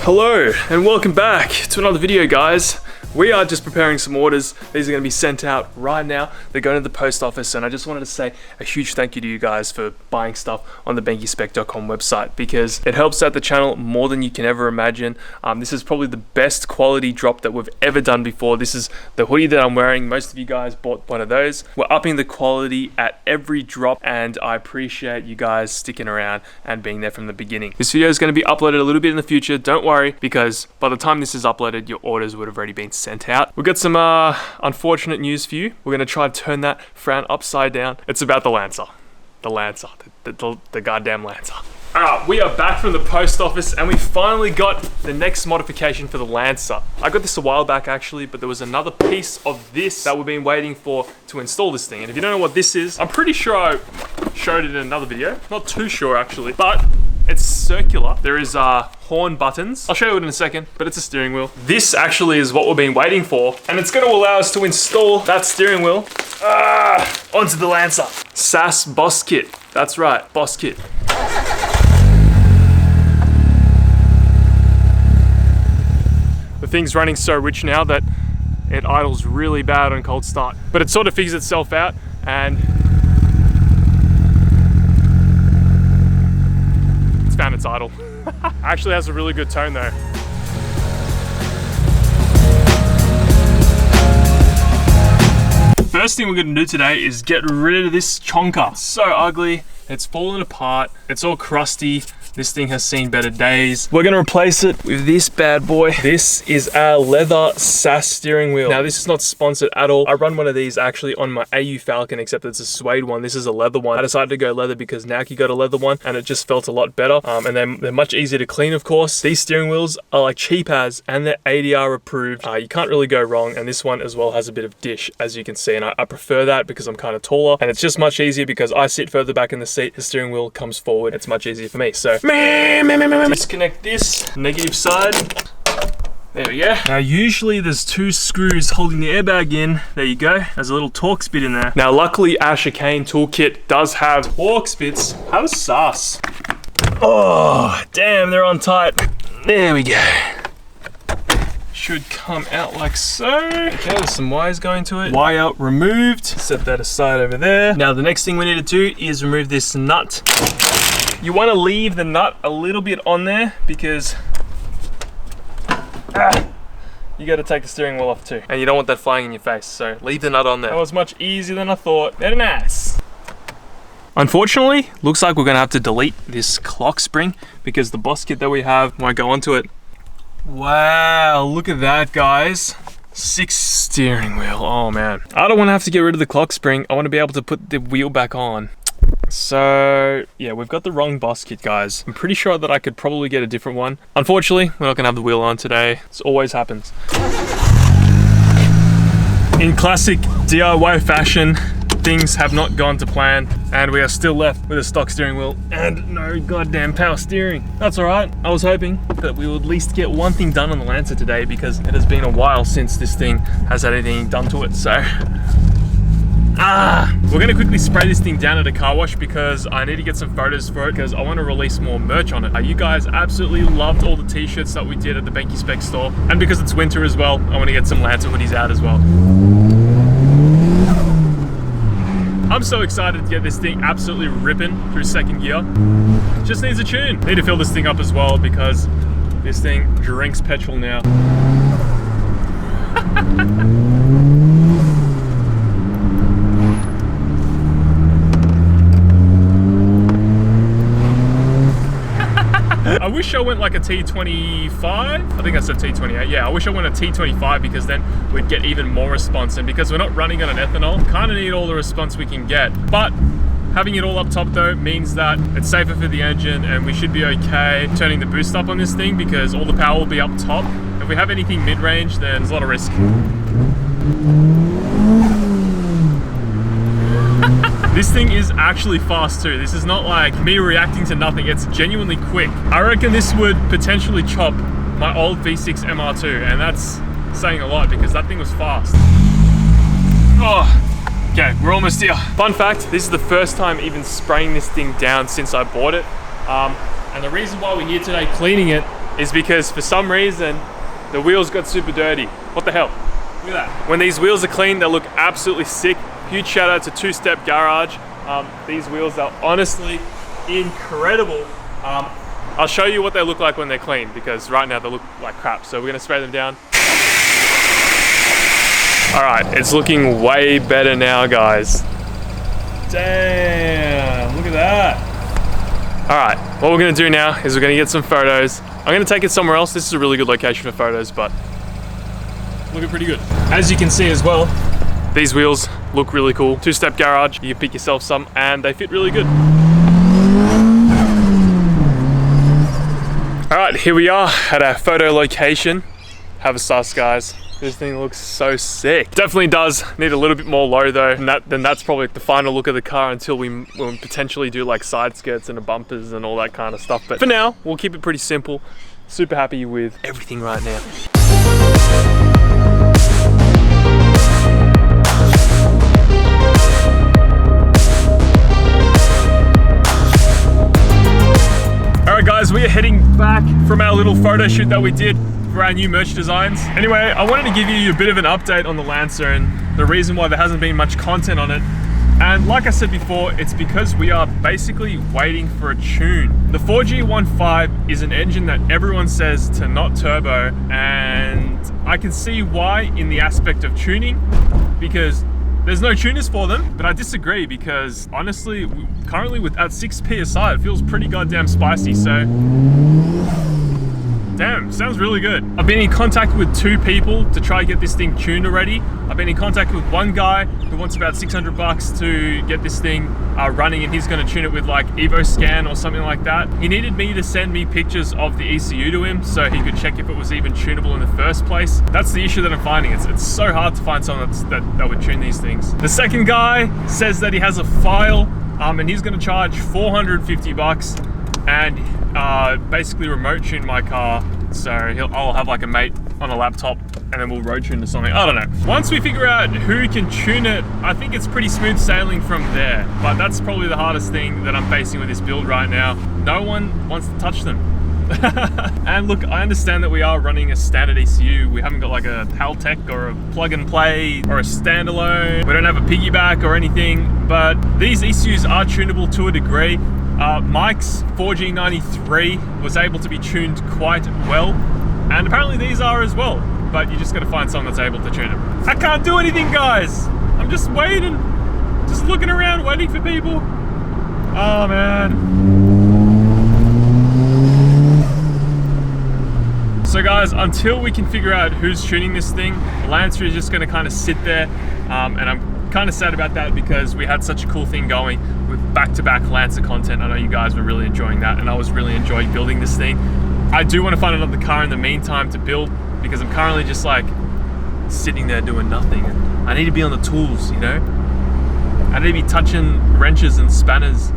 Hello and welcome back to another video, guys. We are just preparing some orders. These are going to be sent out right now. They're going to the post office, and I just wanted to say a huge thank you to you guys for buying stuff on the BenkiSpec.com website, because it helps out the channel more than you can ever imagine. This is probably the best quality drop that we've ever done before. This is the hoodie that I'm wearing. Most of you guys bought one of those. We're upping the quality at every drop, and I appreciate you guys sticking around and being there from the beginning. This video is going to be uploaded a little bit in the future. Don't worry, because by the time this is uploaded, your orders would have already been sent out. We've got some unfortunate news for you. We're going to try to turn that frown upside down. It's about the Lancer. The Lancer. The goddamn Lancer. We are back from the post office, and we finally got the next modification for the Lancer. I got this a while back actually, but there was another piece of this that we've been waiting for to install this thing. And if you don't know what this is, I'm pretty sure I showed it in another video. Not too sure actually, but it's circular. There is horn buttons. I'll show you it in a second, but it's a steering wheel. This actually is what we've been waiting for, and it's going to allow us to install that steering wheel onto the Lancer. SAS Boss Kit. That's right, Boss Kit. The thing's running so rich now that it idles really bad on cold start, but it sort of figures itself out, and it's found its idle. Actually has a really good tone though. First thing we're gonna do today is get rid of this chonker. It's so ugly, it's fallen apart, it's all crusty. This thing has seen better days. We're gonna replace it with this bad boy. This is our leather SAS steering wheel. Now this is not sponsored at all. I run one of these actually on my AU Falcon, except it's a suede one. This is a leather one. I decided to go leather because Nike got a leather one and it just felt a lot better. And they're much easier to clean, of course. These steering wheels are like cheap as, and they're ADR approved. You can't really go wrong. And this one as well has a bit of dish, as you can see. And I prefer that because I'm kind of taller, and it's just much easier because I sit further back in the seat. The steering wheel comes forward. It's much easier for me. So disconnect this negative side. There we go. Now usually there's two screws holding the airbag in. There you go. There's a little Torx bit in there. Now luckily our chicane toolkit does have Torx bits. How sus. Oh damn, they're on tight. There we go. Should come out like so. Okay, there's some wires going to it. Wire removed. Set that aside over there. Now the next thing we need to do is remove this nut. You want to leave the nut a little bit on there because you got to take the steering wheel off too, and you don't want that flying in your face, so leave the nut on there. That was much easier than I thought. Very nice. Unfortunately, looks like we're going to have to delete this clock spring because the boss kit that we have won't go onto it. Wow, look at that, guys. 6 steering wheel. Oh man, I don't want to have to get rid of the clock spring. I want to be able to put the wheel back on. So yeah, we've got the wrong boss kit, guys. I'm pretty sure that I could probably get a different one. Unfortunately, we're not gonna have the wheel on today. This always happens. In classic DIY fashion, things have not gone to plan, and we are still left with a stock steering wheel and no goddamn power steering. That's all right. I was hoping that we would at least get one thing done on the Lancer today, because it has been a while since this thing has had anything done to it. So we're gonna quickly spray this thing down at a car wash because I need to get some photos for it, because I want to release more merch on it. You guys absolutely loved all the t-shirts that we did at the BenkiSpec store, and because it's winter as well, I want to get some Lancer hoodies out as well. I'm so excited to get this thing absolutely ripping through second gear. Just needs a tune. Need to fill this thing up as well because this thing drinks petrol now. I wish I went like a T25. I think I said T28. Yeah, I wish I went a T25 because then we'd get even more response. And because we're not running on an ethanol, kind of need all the response we can get. But having it all up top though means that it's safer for the engine, and we should be okay turning the boost up on this thing because all the power will be up top. If we have anything mid-range, then there's a lot of risk. This thing is actually fast too. This is not like me reacting to nothing. It's genuinely quick. I reckon this would potentially chop my old V6 MR2, and that's saying a lot because that thing was fast. Oh, okay, we're almost here. Fun fact, this is the first time even spraying this thing down since I bought it. And the reason why we're here today cleaning it is because for some reason the wheels got super dirty. What the hell? Look at that. When these wheels are clean, they look absolutely sick. Huge shout out to Two Step Garage. These wheels are honestly incredible. I'll show you what they look like when they're clean, because right now they look like crap. So we're gonna spray them down. All right, it's looking way better now, guys. Damn, look at that. All right, what we're gonna do now is we're gonna get some photos. I'm gonna take it somewhere else. This is a really good location for photos, but looking pretty good. As you can see as well, these wheels look really cool. Two Step Garage, you can pick yourself some and they fit really good. All right, here we are at our photo location. Have a sus, guys. This thing looks so sick. Definitely does need a little bit more low though, and then that's probably the final look of the car until we potentially do like side skirts and the bumpers and all that kind of stuff. But for now, we'll keep it pretty simple. Super happy with everything right now. All right guys, we are heading back from our little photo shoot that we did for our new merch designs. Anyway, I wanted to give you a bit of an update on the Lancer and the reason why there hasn't been much content on it. And like I said before, it's because we are basically waiting for a tune. The 4G15 is an engine that everyone says to not turbo, and I can see why in the aspect of tuning, because there's no tuners for them, but I disagree because honestly, currently at 6 PSI, it feels pretty goddamn spicy, so damn, sounds really good. I've been in contact with 2 people to try and get this thing tuned already. I've been in contact with one guy who wants about 600 bucks to get this thing running, and he's gonna tune it with like EvoScan or something like that. He needed me to send me pictures of the ECU to him so he could check if it was even tunable in the first place. That's the issue that I'm finding. It's so hard to find someone that would tune these things. The second guy says that he has a file and he's gonna charge 450 bucks and basically remote tune my car. So I'll have like a mate on a laptop and then we'll road tune to something. I don't know. Once we figure out who can tune it, I think it's pretty smooth sailing from there. But that's probably the hardest thing that I'm facing with this build right now. No one wants to touch them. And look, I understand that we are running a standard ECU. We haven't got like a Haltech or a plug and play or a standalone. We don't have a piggyback or anything, but these ECUs are tunable to a degree. Mike's 4G93 was able to be tuned quite well, and apparently these are as well, but you just gotta find someone that's able to tune them. I can't do anything, guys. I'm just waiting, just looking around, waiting for people. Oh man. So guys, until we can figure out who's tuning this thing, the Lancer is just gonna kind of sit there, and I'm kind of sad about that because we had such a cool thing going with back-to-back Lancer content. I know you guys were really enjoying that, and I was really enjoying building this thing. I do want to find another car in the meantime to build because I'm currently just like sitting there doing nothing. I need to be on the tools, you know? I need to be touching wrenches and spanners.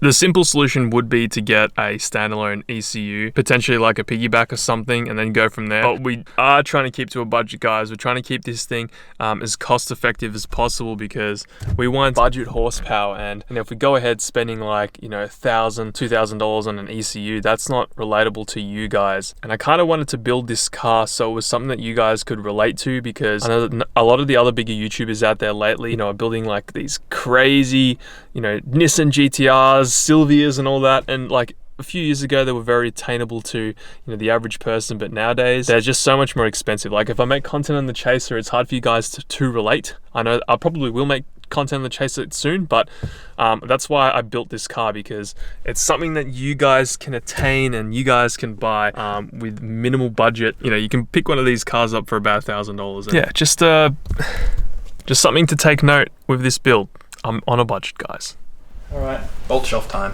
The simple solution would be to get a standalone ECU, potentially like a piggyback or something, and then go from there. But we are trying to keep to a budget, guys. We're trying to keep this thing as cost effective as possible because we want budget horsepower. And if we go ahead spending like, you know, $1,000, $2,000 on an ECU, that's not relatable to you guys. And I kind of wanted to build this car so it was something that you guys could relate to, because I know that a lot of the other bigger YouTubers out there lately, you know, are building like these crazy, you know, Nissan GTRs, Silvias and all that, and like a few years ago they were very attainable to, you know, the average person, but nowadays they're just so much more expensive. Like if I make content on the Chaser, it's hard for you guys to relate. I know I probably will make content on the Chaser soon, but that's why I built this car, because it's something that you guys can attain and you guys can buy with minimal budget. You know, you can pick one of these cars up for about $1,000. Yeah, just something to take note with this build. I'm on a budget, guys. All right, bolt shelf time.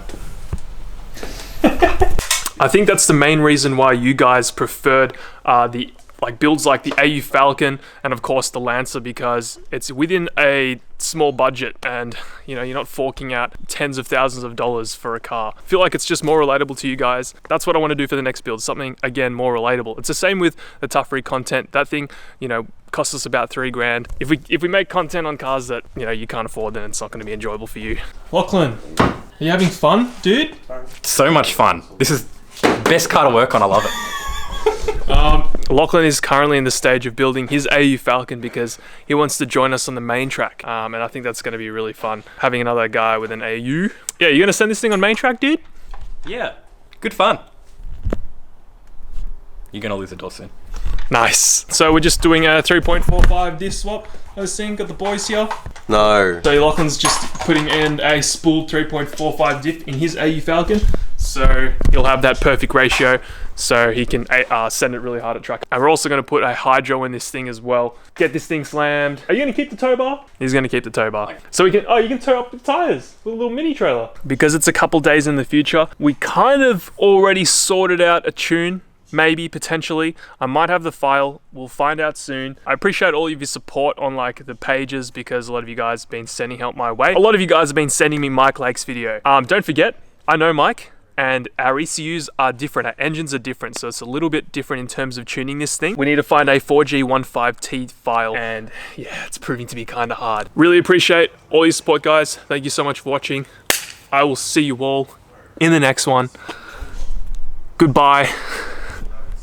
I think that's the main reason why you guys preferred the like builds like the AU Falcon and of course the Lancer, because it's within a small budget and you know, you're not forking out tens of thousands of dollars for a car. I feel like it's just more relatable to you guys. That's what I want to do for the next build, something again more relatable. It's the same with the Tough Rig content. That thing, you know, costs us about $3 grand. If we make content on cars that, you know, you can't afford, then it's not going to be enjoyable for you. Lachlan, are you having fun, dude? So much fun. This is the best car to work on. I love it. Lachlan is currently in the stage of building his AU Falcon because he wants to join us on the main track, and I think that's going to be really fun, having another guy with an AU. Yeah, you going to send this thing on main track, dude? Yeah, good fun. You're going to lose the door soon. Nice. So we're just doing a 3.45 diff swap. Those thing, got the boys here. No. So Lachlan's just putting in a spooled 3.45 diff in his AU Falcon. So he'll have that perfect ratio so he can send it really hard at track. And we're also going to put a hydro in this thing as well. Get this thing slammed. Are you going to keep the tow bar? He's going to keep the tow bar. So we can, you can tow up the tires with a little mini trailer. Because it's a couple days in the future, we kind of already sorted out a tune. Maybe, potentially. I might have the file. We'll find out soon. I appreciate all of your support on like the pages because a lot of you guys have been sending help my way. A lot of you guys have been sending me Mike Lake's video. Don't forget, I know Mike and our ECUs are different. Our engines are different. So it's a little bit different in terms of tuning this thing. We need to find a 4G15T file and yeah, it's proving to be kind of hard. Really appreciate all your support, guys. Thank you so much for watching. I will see you all in the next one. Goodbye.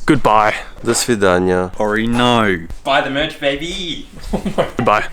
Goodbye. До свидания. Already know. Buy the merch, baby. Goodbye.